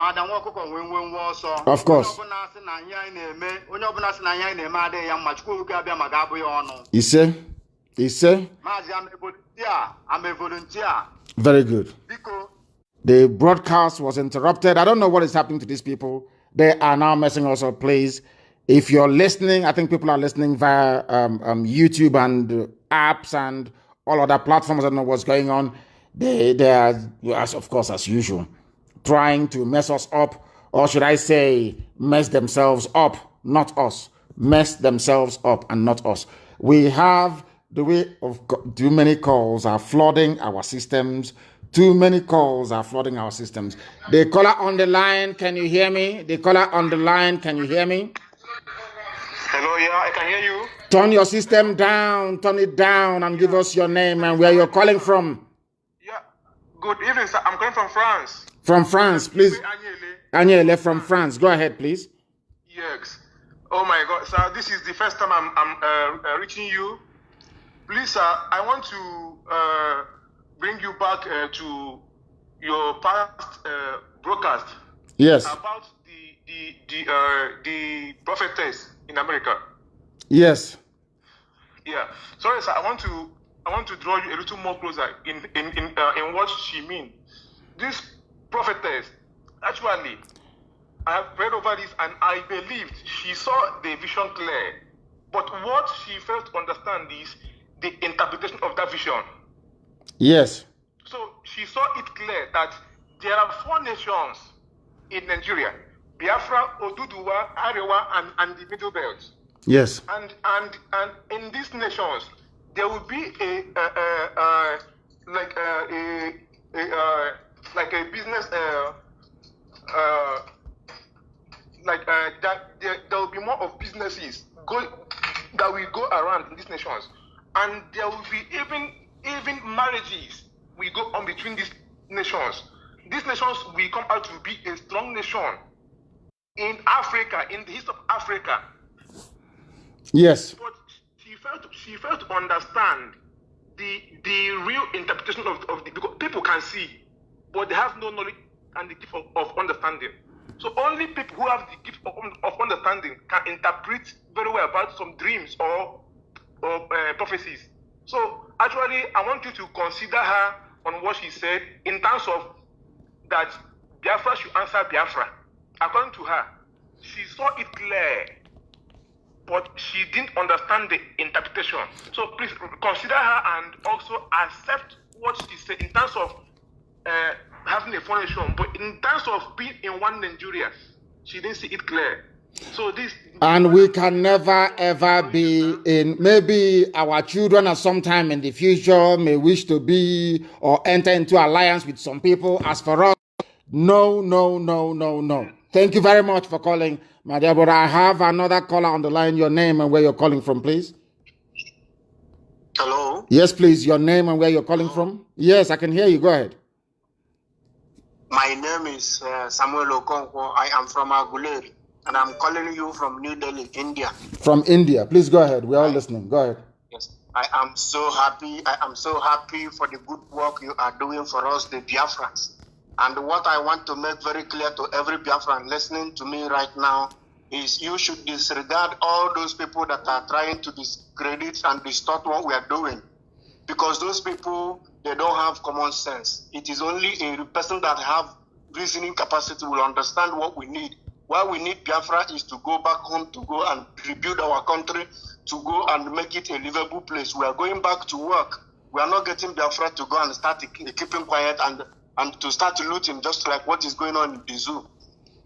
Of course. You say? Mazi, I'm a volunteer. Very good. The broadcast was interrupted. I don't know what is happening to these people. They are now messing us up, please. If you're listening, I think people are listening via YouTube and apps and all other platforms. I don't know what's going on. They are, of course, as usual, trying to mess us up, or should I say, mess themselves up, not us. Mess themselves up and not us. We have the way of too many calls are flooding our systems. Too many calls are flooding our systems. The caller on the line, can you hear me? The caller on the line, can you hear me? Hello, yeah, I can hear you. Turn your system down, turn it down, and give us your name and where you're calling from. Yeah, good evening, sir. I'm calling from France. From France, please. Agnele from France. Go ahead, please. Yes. Oh my God, sir, this is the first time I'm reaching you. Please, sir, I want to bring you back to your past broadcast. Yes. About the prophetess in America. Yes. Yeah. Sorry, sir. I want to draw you a little more closer in what she means. This prophetess, actually, I have read over this and I believed she saw the vision clear. But what she failed to understand is the interpretation of that vision. Yes. So she saw it clear that there are 4 nations in Nigeria: Biafra, Oduduwa, Arewa, and the Middle Belt. Yes. And in these nations, there will be a business there will be more of businesses that will go around in these nations, and there will be even marriages will go on between these nations. These nations will come out to be a strong nation in Africa, in the east of Africa. Yes. But she failed to understand the real interpretation of the, because people can see, but they have no knowledge and the gift of understanding. So only people who have the gift of understanding can interpret very well about some dreams or prophecies. So actually, I want you to consider her on what she said in terms of that Biafra should answer Biafra. According to her, she saw it clear, but she didn't understand the interpretation. So please consider her and also accept what she said in terms of having a foundation, but in terms of being in one Nigeria, she didn't see it clear. So this, and we can never ever be in. Maybe our children at some time in the future may wish to be or enter into alliance with some people. As for us, no. Thank you very much for calling, my dear brother. I have another caller on the line. Your name and where you're calling from, please. Hello? Yes, please. Your name and where you're calling from. Yes, I can hear you. Go ahead. My name is Samuel Okonkwo. I am from Aguleri, and I'm calling you from New Delhi, India. From India. Please go ahead. We're all listening. Go ahead. Yes. I am so happy. I am so happy for the good work you are doing for us, the Biafrans. And what I want to make very clear to every Biafran listening to me right now is you should disregard all those people that are trying to discredit and distort what we are doing. Because those people, they don't have common sense. It is only a person that have reasoning capacity will understand what we need. What we need Biafra is to go back home, to go and rebuild our country, to go and make it a livable place. We are going back to work. We are not getting Biafra to go and start keeping quiet and to start looting, just like what is going on in the zoo.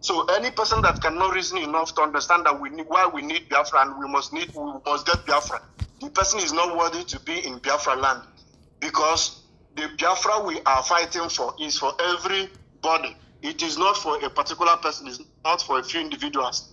So any person that cannot reason enough to understand that why we need Biafra and we must get Biafra, the person is not worthy to be in Biafra land, because the Biafra we are fighting for is for everybody. It is not for a particular person. It's not for a few individuals.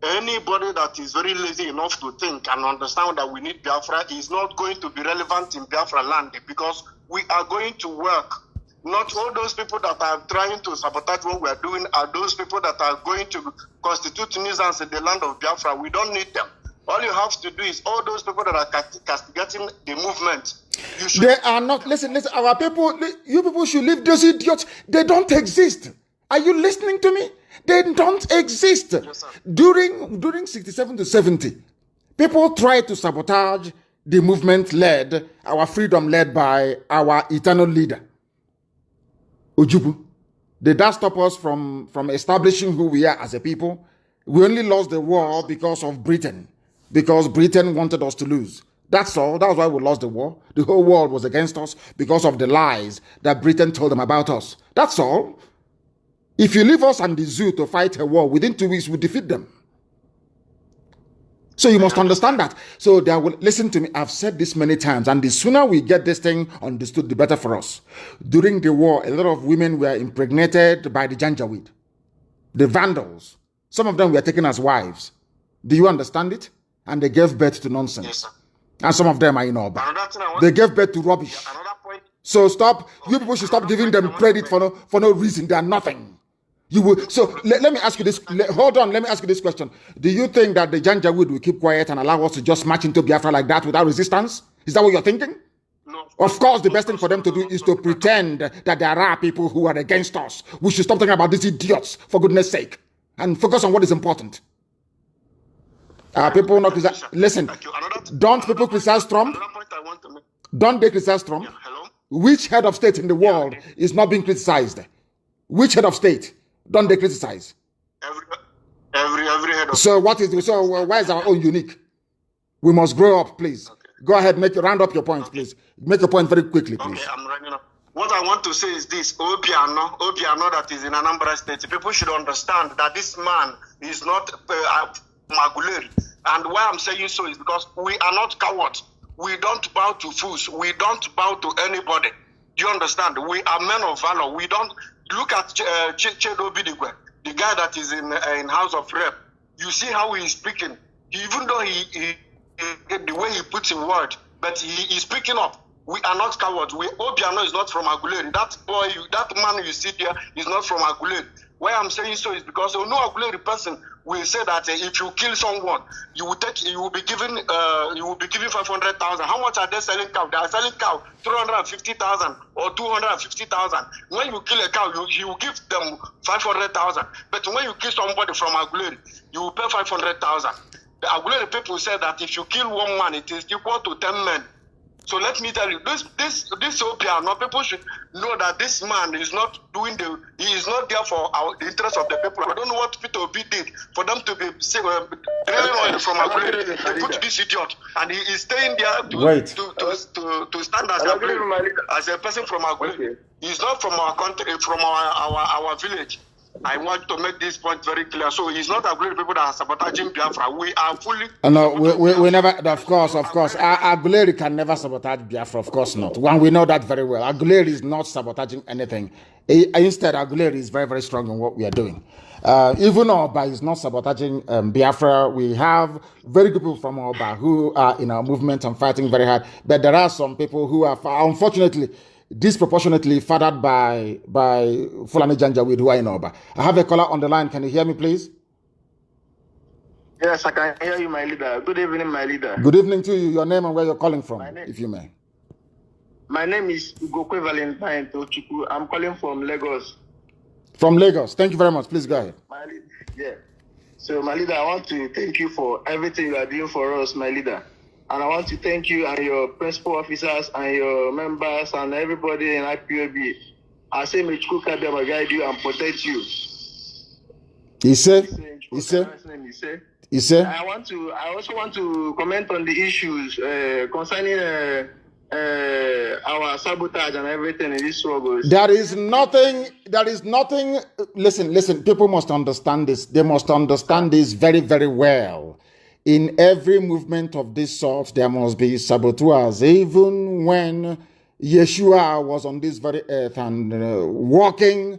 Anybody that is very lazy enough to think and understand that we need Biafra is not going to be relevant in Biafra land, because we are going to work. Not all those people that are trying to sabotage what we are doing are those people that are going to constitute nuisance in the land of Biafra. We don't need them. All you have to do is all those people that are castigating the movement. They are not. Listen. Our people, you people should leave those idiots. They don't exist. Are you listening to me? They don't exist. Yes, During 67 to 70, people tried to sabotage the movement our freedom led by our eternal leader, Ojukwu. Did that stop us from establishing who we are as a people? We only lost the war because of Britain, because Britain wanted us to lose. That's all. That's why we lost the war. The whole world was against us because of the lies that Britain told them about us. That's all. If you leave us and the zoo to fight a war, within 2 weeks, we defeat them. So you must understand that. So they will listen to me. I've said this many times, and the sooner we get this thing understood, the better for us. During the war, a lot of women were impregnated by the Janjaweed, the Vandals. Some of them were taken as wives. Do you understand it? And they gave birth to nonsense. Yes, sir. And some of them are in Oba. They gave birth to rubbish. Another point. So stop. You people should stop giving them credit for no reason. They are nothing. You will. So let me ask you this. Hold on. Let me ask you this question. Do you think that the Janjaweed will keep quiet and allow us to just march into Biafra like that without resistance? Is that what you're thinking? No. Of course, the best thing for them to do is to pretend that there are people who are against us. We should stop talking about these idiots, for goodness sake, and focus on what is important. People not listen. Don't people criticize Trump? Another point I want to make. Don't they criticize Trump? Yeah, hello? Which head of state in the world is not being criticized? Which head of state don't they criticize? Every head of. So why is our own unique? We must grow up, please. Okay. Go ahead, round up your point, please. Make your point very quickly, please. Okay, I'm running up. What I want to say is this: Obiano that is in Anambra State. People should understand that this man is not Maguleri. And why I'm saying so is because we are not cowards. We don't bow to fools. We don't bow to anybody. Do you understand? We are men of valor. We don't look at Chedo Bidigwe, the guy that is in House of Rep. You see how he is speaking. Even though he the way he puts in word, but he is speaking up. We are not cowards. Obiano is not from Aguleri. That boy, that man you see there is not from Aguleri. Why I'm saying so is because no Aguleri person will say that if you kill someone, you will be given 500,000. How much are they selling cow? They are selling cow 350,000 or 250,000. When you kill a cow, you give them 500,000. But when you kill somebody from Aguleri, you will pay 500,000. The Aguleri people say that if you kill one man, it is equal to 10 men. So let me tell you, this Obiano, people should know that this man is not he is not there for the interest of the people. I don't know what Peter Obi did for them to be drilling oil from Aguleri. They put this idiot, and he is staying there to stand as a person from Aguleri. Okay. He's not from our country, from our village. I want to make this point very clear. So it's not Aguleri people that are sabotaging Biafra. We are fully. No, we never. Of course. Aguleri can never sabotage Biafra. Of course not. One, we know that very well. Aguleri is not sabotaging anything. Instead, Aguleri is very, very strong in what we are doing. Even Oba is not sabotaging Biafra. We have very good people from Oba who are in our movement and fighting very hard. But there are some people who are, unfortunately, disproportionately fathered by Fulani Janjaweed who are in Oba. I have a caller on the line. Can you hear me, please? Yes, I can hear you, my leader. Good evening, my leader. Good evening to you. Your name and where you're calling from, if you may. My name is Ugokwe Valentine Tochukwu. I'm calling from Lagos. From Lagos. Thank you very much. Please go ahead. Yeah. So, my leader, I want to thank you for everything you are doing for us, my leader. And I want to thank you and your principal officers and your members and everybody in IPOB. I say, may Chukwuka Dema guide you and protect you. He said. I also want to comment on the issues concerning our sabotage and everything in these struggles. There is nothing. Listen. People must understand this. They must understand this very, very well. In every movement of this sort, there must be saboteurs. Even when Yeshua was on this very earth and walking,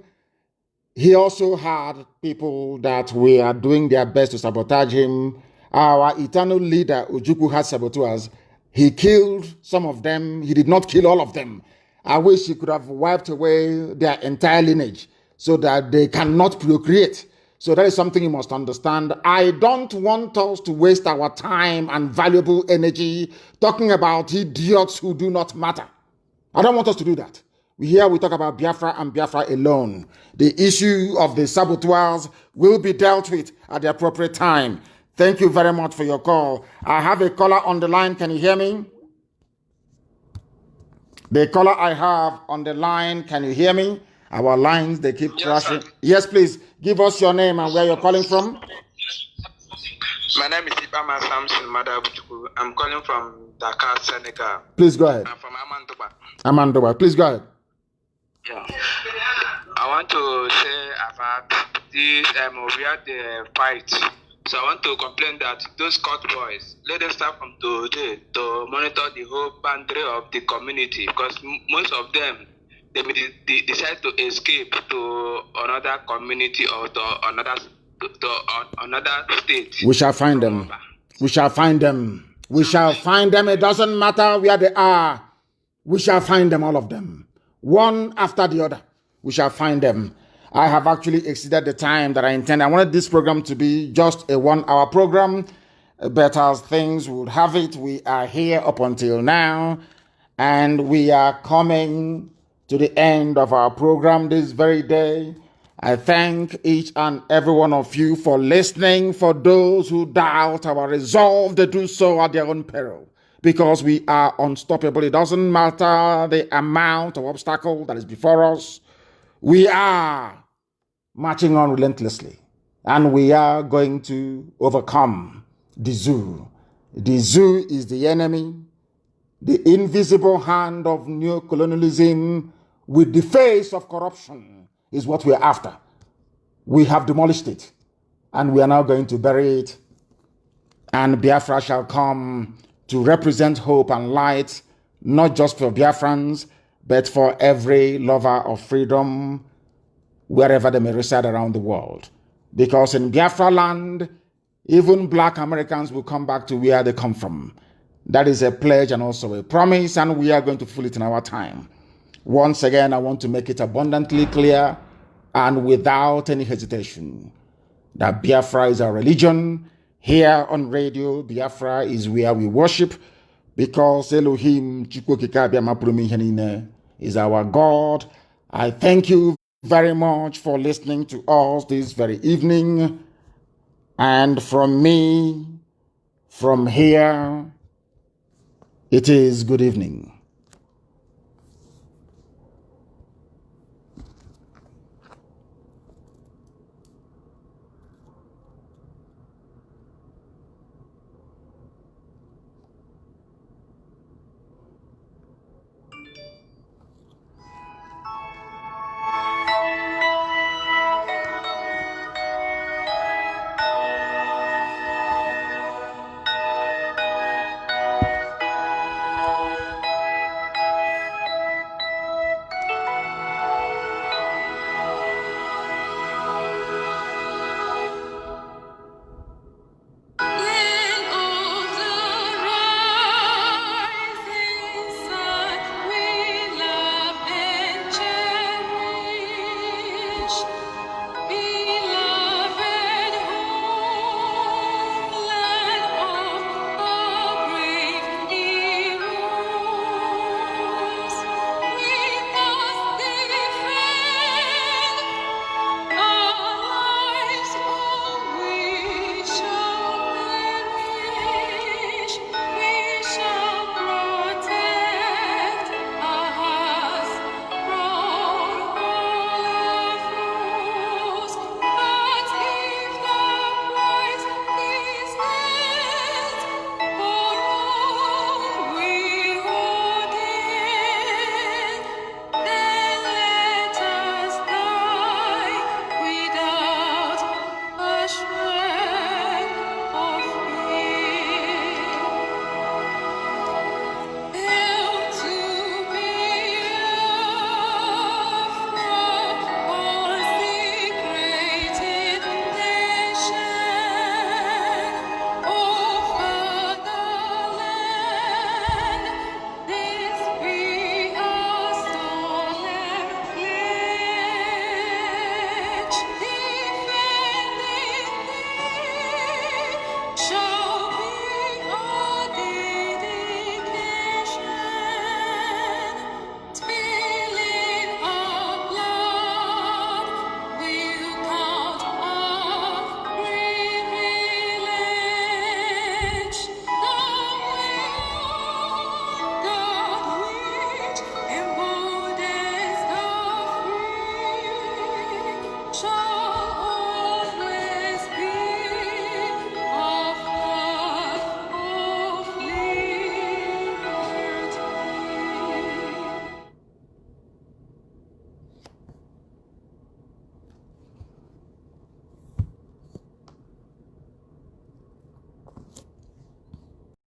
he also had people that were doing their best to sabotage him. Our eternal leader, Ojukwu, had saboteurs. He killed some of them. He did not kill all of them. I wish he could have wiped away their entire lineage so that they cannot procreate. So that is something you must understand. I don't want us to waste our time and valuable energy talking about idiots who do not matter. I don't want us to do that. Here we talk about Biafra and Biafra alone. The issue of the saboteurs will be dealt with at the appropriate time. Thank you very much for your call. I have a caller on the line. Can you hear me? The caller I have on the line, can you hear me? Our lines, they keep crashing. Yes, please. Give us your name and where you're calling from. My name is Ibama Samson Madabuchuku. I'm calling from Dakar, Senegal. Please go ahead. I'm from Amandoba. Amandoba, please go ahead. Yeah. I want to say about this, we had the fight. So I want to complain that those court boys, let them start from today to monitor the whole boundary of the community, because most of them, they decide to escape to another community or to another state. We shall find them. We shall find them. We shall find them. It doesn't matter where they are. We shall find them, all of them. One after the other. We shall find them. I have actually exceeded the time that I intended. I wanted this program to be just a 1-hour program, but as things would have it, we are here up until now, and we are coming to the end of our program this very day. I thank each and every one of you for listening. For those who doubt our resolve, they do so at their own peril, because we are unstoppable. It doesn't matter the amount of obstacle that is before us. We are marching on relentlessly, and we are going to overcome the zoo. The zoo is the enemy, the invisible hand of neocolonialism with the face of corruption is what we're after. We have demolished it, and we are now going to bury it, and Biafra shall come to represent hope and light, not just for Biafrans, but for every lover of freedom, wherever they may reside around the world. Because in Biafra land, even black Americans will come back to where they come from. That is a pledge and also a promise, and we are going to fulfill it in our time. Once again, I want to make it abundantly clear and without any hesitation that Biafra is our religion. Here on radio, Biafra is where we worship, because Elohim is our God. I thank you very much for listening to us this very evening. And from me, from here, it is good evening.